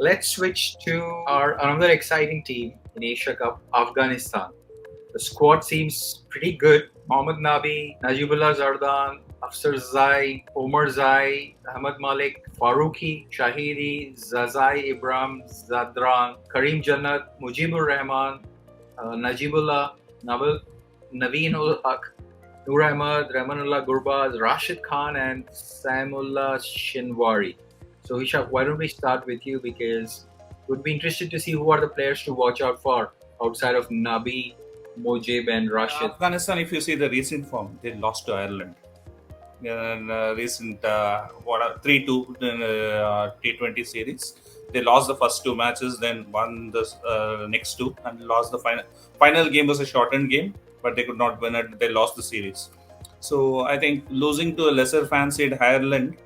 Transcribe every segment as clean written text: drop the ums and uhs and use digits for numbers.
Let's switch to our another exciting team in Asia Cup, Afghanistan. The squad seems pretty good. Mohammad Nabi, Najibullah Zadran, Afsar Zai, Omarzai, Ahmad Malik, Farooqi, Shahidi, Zazai, Ibrahim, Zadran, Karim Janat, Mujeeb Rahman, Najibullah, Naveen Noor Ahmad, Rahmanullah, Gurbaz, Rashid Khan, and Samiullah Shinwari. So, Isha, why don't we start with you because would be interested to see who are the players to watch out for outside of Nabi, Mujeeb, and Rashid. Afghanistan, if you see the recent form, they lost to Ireland. Recent 3-2 in T20 series. They lost the first two matches, then won the next two, and lost the final. Final game was a shortened game, but they could not win it. They lost the series. So I think losing to a lesser fancied Ireland,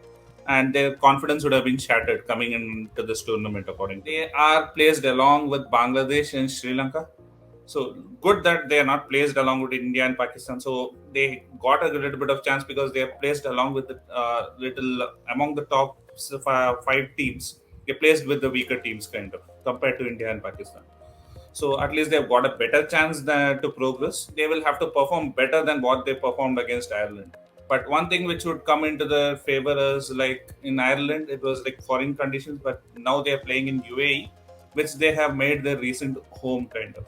and their confidence would have been shattered coming into this tournament. According, they are placed along with Bangladesh and Sri Lanka. So good that they are not placed along with India and Pakistan. So they got a little bit of chance because they are placed along with the little among the top five teams. They placed with the weaker teams kind of compared to India and Pakistan. So at least they've got a better chance to progress. They will have to perform better than what they performed against Ireland. But one thing which would come into their favor is like in Ireland, it was like foreign conditions, but now they are playing in UAE, which they have made their recent home kind of.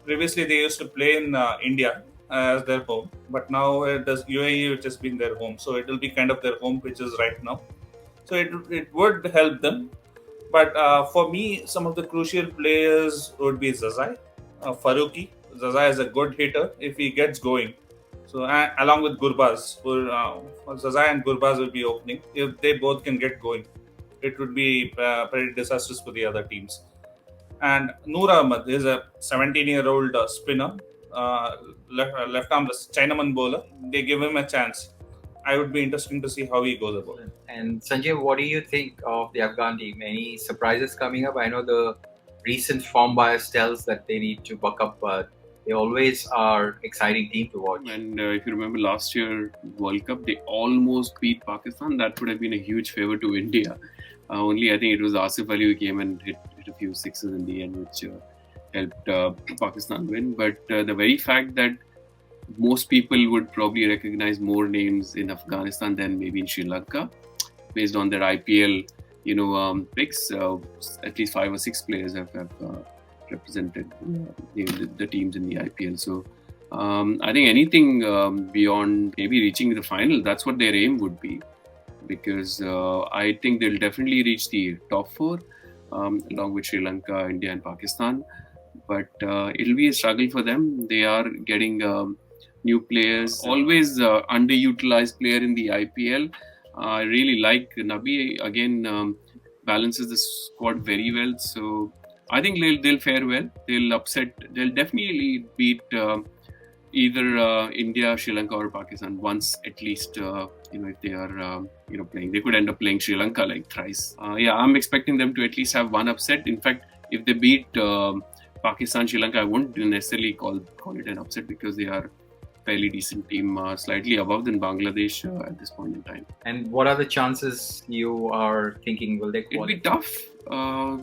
Previously, they used to play in India as their home, but now it is UAE, which has been their home. So it will be kind of their home pitches right now. So it would help them. But for me, some of the crucial players would be Zazai, Farooqi. Zazai is a good hitter if he gets going. So along with Gurbaz, Zazai and Gurbaz will be opening. If they both can get going, it would be pretty disastrous for the other teams. And Noor Ahmad is a 17-year-old spinner, left arm Chinaman bowler. They give him a chance. I would be interesting to see how he goes about it. And Sanjay, what do you think of the Afghan team? Any surprises coming up? I know the recent form bias tells that they need to buck up, but they always are exciting team to watch. And if you remember last year World Cup, they almost beat Pakistan. That would have been a huge favor to India. Only I think it was Asif Ali who came and hit a few sixes in the end, which helped Pakistan win. But the very fact that most people would probably recognize more names in Afghanistan than maybe in Sri Lanka, based on their IPL, picks. At least 5 or 6 players have represented the teams in the IPL. So I think anything beyond maybe reaching the final, that's what their aim would be. Because I think they'll definitely reach the top 4 along with Sri Lanka, India and Pakistan. But it'll be a struggle for them. They are getting new players, always underutilized player in the IPL. I really like Nabi. Again, balances the squad very well. So I think they'll fare well. They'll definitely beat either India, Sri Lanka or Pakistan once at least. If they are playing, they could end up playing Sri Lanka like thrice. I'm expecting them to at least have one upset. In fact, if they beat Pakistan, Sri Lanka, I won't necessarily call it an upset because they are fairly decent team, slightly above than Bangladesh at this point in time. And what are the chances you are thinking will they qualify? It'll be tough,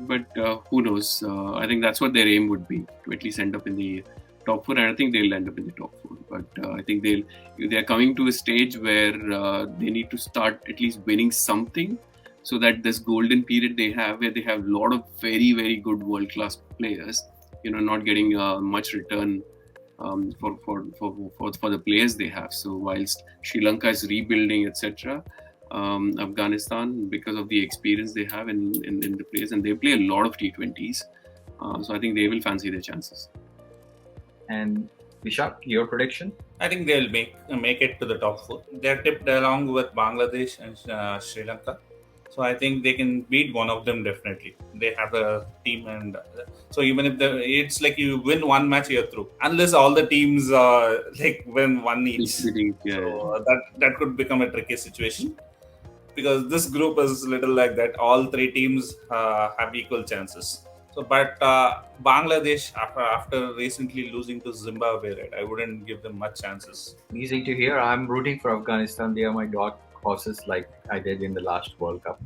but who knows? I think that's what their aim would be, to at least end up in the top 4, and I think they'll end up in the top 4. But I think they're coming to a stage where they need to start at least winning something, so that this golden period they have, where they have a lot of very, very good world-class players, not getting much return for the players they have. So whilst Sri Lanka is rebuilding, etc., Afghanistan, because of the experience they have in the players, and they play a lot of T20s, so I think they will fancy their chances. And Vishak, your prediction? I think they'll make it to the top 4. They're tipped along with Bangladesh and Sri Lanka. So I think they can beat one of them definitely. They have a team, and so even if it's like you win one match, you're through. Unless all the teams win one each. Yeah. So that could become a tricky situation, because this group is little like that. All 3 teams have equal chances. So, but Bangladesh, after recently losing to Zimbabwe, right, I wouldn't give them much chances. Easy to hear. I'm rooting for Afghanistan. They are my dark horses, like I did in the last World Cup.